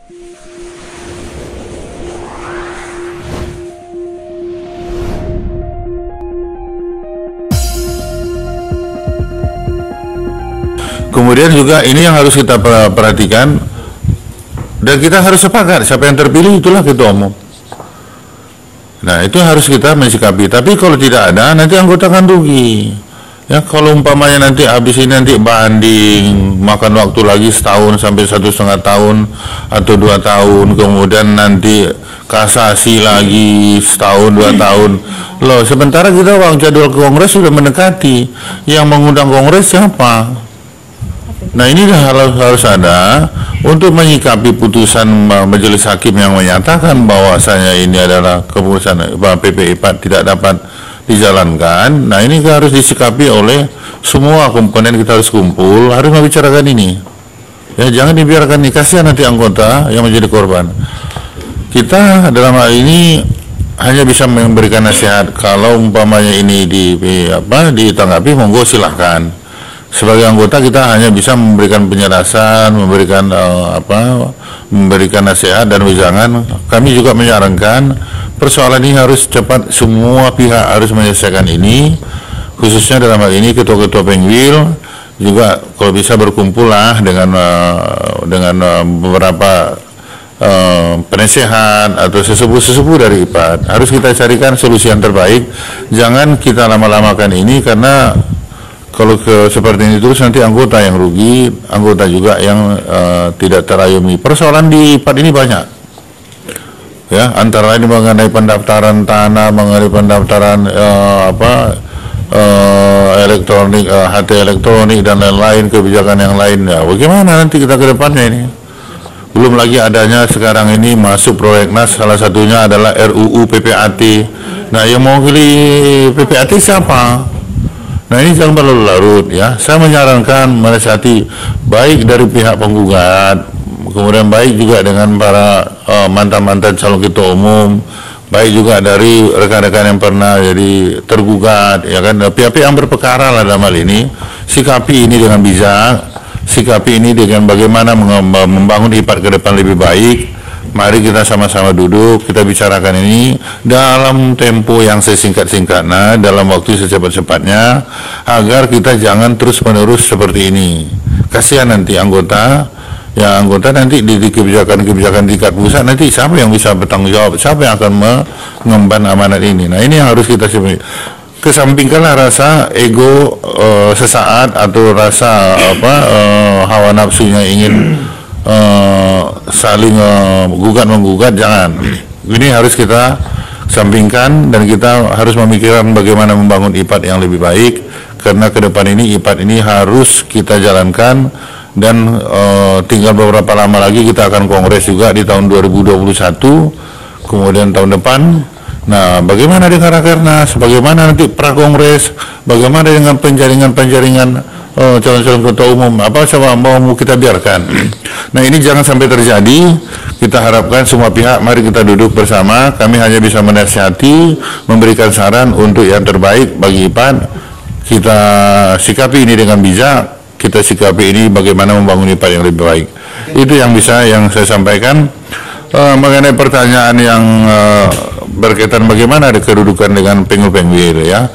Kemudian juga ini yang harus kita perhatikan, dan kita harus sepakat siapa yang terpilih itulah ketua umum. Nah itu harus kita mensikapi. Tapi kalau tidak ada, nanti anggota akan rugi. Ya kalau umpamanya nanti habis ini nanti banding, makan waktu lagi setahun sampai 1,5 tahun atau 2 tahun, kemudian nanti kasasi lagi setahun 2 tahun. Loh sementara kita jadwal kongres sudah mendekati, yang mengundang kongres siapa? Nah ini harus ada untuk menyikapi putusan majelis hakim yang menyatakan bahwasanya ini adalah keputusan PP IPAD tidak dapat dijalankan. Nah ini harus disikapi oleh semua komponen, kita harus kumpul, harus membicarakan ini. Ya jangan dibiarkan nih, kasihan nanti anggota yang menjadi korban. Kita dalam hal ini hanya bisa memberikan nasihat. Kalau umpamanya ini ditanggapi, monggo silahkan. Sebagai anggota kita hanya bisa memberikan penjelasan, memberikan nasihat dan wejangan. Kami juga menyarankan persoalan ini harus cepat, semua pihak harus menyelesaikan ini, khususnya dalam hal ini ketua-ketua Pengwil juga kalau bisa berkumpul lah dengan beberapa penasehat atau sesepuh dari IPAD. Harus kita carikan solusi yang terbaik. Jangan kita lama-lamakan ini, karena kalau seperti ini terus nanti anggota yang rugi, anggota juga yang tidak terayomi. Persoalan di IPAD ini banyak, ya, antara lain mengenai pendaftaran tanah, mengenai pendaftaran elektronik, HT elektronik dan lain-lain, kebijakan yang lainnya. Bagaimana nanti kita ke depannya ini? Belum lagi adanya sekarang ini masuk prolegnas, salah satunya adalah RUU PPAT. Nah yang mau pilih PPAT siapa? Nah ini jangan berlarut-larut ya. Saya menyarankan menasihati baik dari pihak penggugat, kemudian baik juga dengan para mantan-mantan calon ketua umum, baik juga dari rekan-rekan yang pernah jadi tergugat, ya kan, pihak-pihak yang berperkara lah dalam hal ini. Sikapi ini dengan bijak, sikapi ini dengan bagaimana membangun IPAD ke depan lebih baik. Mari kita sama-sama duduk, kita bicarakan ini dalam tempo yang sesingkat-singkatnya, dalam waktu secepat-cepatnya, agar kita jangan terus-menerus seperti ini. Kasihan nanti anggota nanti di kebijakan-kebijakan tingkat pusat, nanti siapa yang bisa bertanggung jawab, siapa yang akan mengemban amanat ini. Nah ini yang harus kita kesampingkanlah rasa ego sesaat atau rasa hawa nafsunya ingin saling gugat-menggugat, jangan. Ini harus kita sampingkan, dan kita harus memikirkan bagaimana membangun IPAD yang lebih baik, karena ke depan ini IPAD ini harus kita jalankan, dan tinggal beberapa lama lagi kita akan kongres juga di tahun 2021, kemudian tahun depan. Nah bagaimana dengan rakernas, bagaimana nanti prakongres, bagaimana dengan penjaringan calon-calon ketua umum, apa coba mau kita biarkan. Nah ini jangan sampai terjadi. Kita harapkan semua pihak mari kita duduk bersama. Kami hanya bisa menasihati, memberikan saran untuk yang terbaik bagi IPAD. Kita sikapi ini dengan bijak, kita sikapi ini bagaimana membangun IPAD yang lebih baik. Itu yang saya sampaikan. Mengenai pertanyaan yang berkaitan bagaimana ada kedudukan dengan Pengwil ya,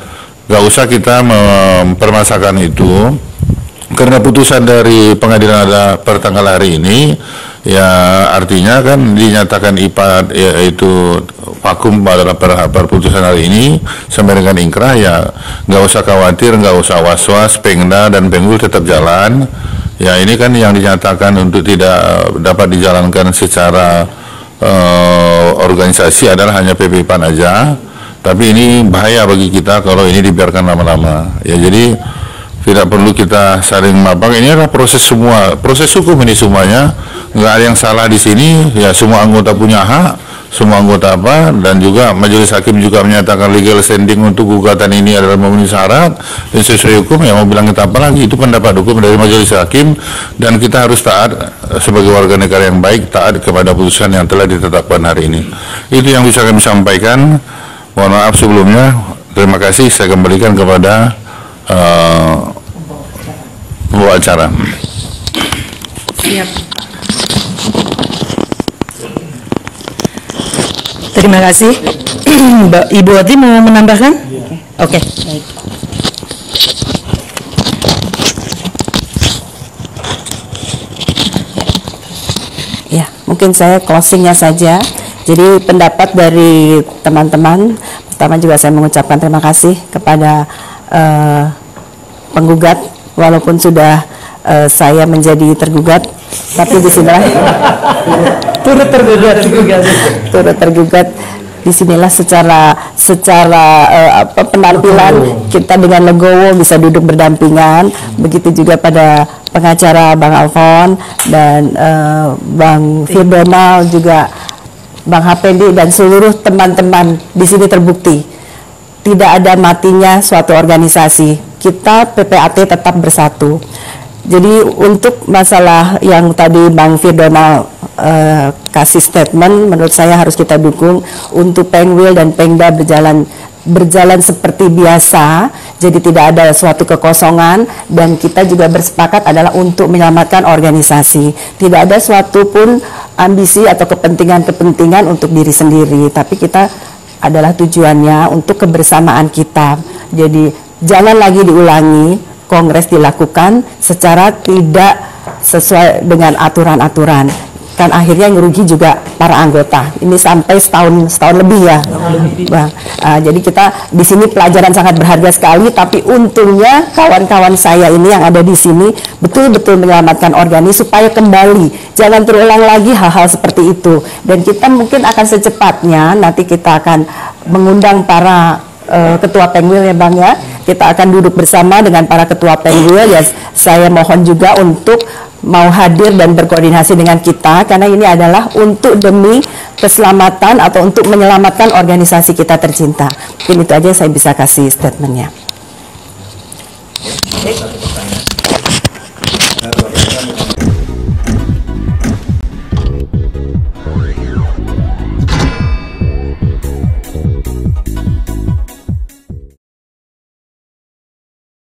gak usah kita mempermasalahkan itu, karena putusan dari pengadilan ada pertanggal hari ini, ya artinya kan dinyatakan IPAD yaitu vakum pada perputusan hari ini sampai dengan ingkrah. Ya nggak usah khawatir, nggak usah was-was, Pengda dan Pengwil tetap jalan. Ya ini kan yang dinyatakan untuk tidak dapat dijalankan secara organisasi adalah hanya PP IPAD aja. Tapi ini bahaya bagi kita kalau ini dibiarkan lama-lama. Ya jadi tidak perlu kita saling mabak. Ini adalah proses hukum ini semuanya. Nggak ada yang salah di sini. Ya semua anggota punya hak, semua anggota dan juga majelis hakim juga menyatakan legal standing untuk gugatan ini adalah memenuhi syarat dan sesuai hukum. Ya mau bilang kita apa lagi, itu pendapat hukum dari majelis hakim, dan kita harus taat sebagai warga negara yang baik, taat kepada putusan yang telah ditetapkan hari ini. Itu yang bisa kami sampaikan. Mohon maaf sebelumnya. Terima kasih. Saya kembalikan kepada pembawa acara. Siap. Terima kasih. Ibu Oti mau menambahkan? Oke. Baik. Ya, mungkin saya closingnya saja. Jadi pendapat dari teman-teman, pertama juga saya mengucapkan terima kasih kepada penggugat, walaupun sudah saya menjadi tergugat, tapi disinilah turut tergugat. Disinilah secara penampilan kita dengan legowo bisa duduk berdampingan. Begitu juga pada pengacara Bang Alfon dan Bang Firdonal, juga Bang Hapendi dan seluruh teman-teman di sini terbukti tidak ada matinya suatu organisasi. Kita PPAT tetap bersatu. Jadi untuk masalah yang tadi Bang Firdonal kasih statement, menurut saya harus kita dukung untuk Pengwil dan Pengda berjalan seperti biasa, jadi tidak ada suatu kekosongan, dan kita juga bersepakat adalah untuk menyelamatkan organisasi. Tidak ada suatu pun ambisi atau kepentingan-kepentingan untuk diri sendiri, tapi kita adalah tujuannya untuk kebersamaan kita. Jadi jangan lagi diulangi, kongres dilakukan secara tidak sesuai dengan aturan-aturan. Kan akhirnya yang rugi juga para anggota. Ini sampai setahun lebih ya, Bang. Jadi kita di sini pelajaran sangat berharga sekali. Tapi untungnya kawan-kawan saya ini yang ada di sini betul-betul menyelamatkan organis supaya kembali, jangan terulang lagi hal-hal seperti itu. Dan kita mungkin akan secepatnya nanti kita akan mengundang para ketua Pengwil ya Bang ya. Kita akan duduk bersama dengan para ketua Pengwil ya. Saya mohon juga untuk mau hadir dan berkoordinasi dengan kita, karena ini adalah untuk demi keselamatan atau untuk menyelamatkan organisasi kita tercinta. Mungkin itu aja saya bisa kasih statementnya.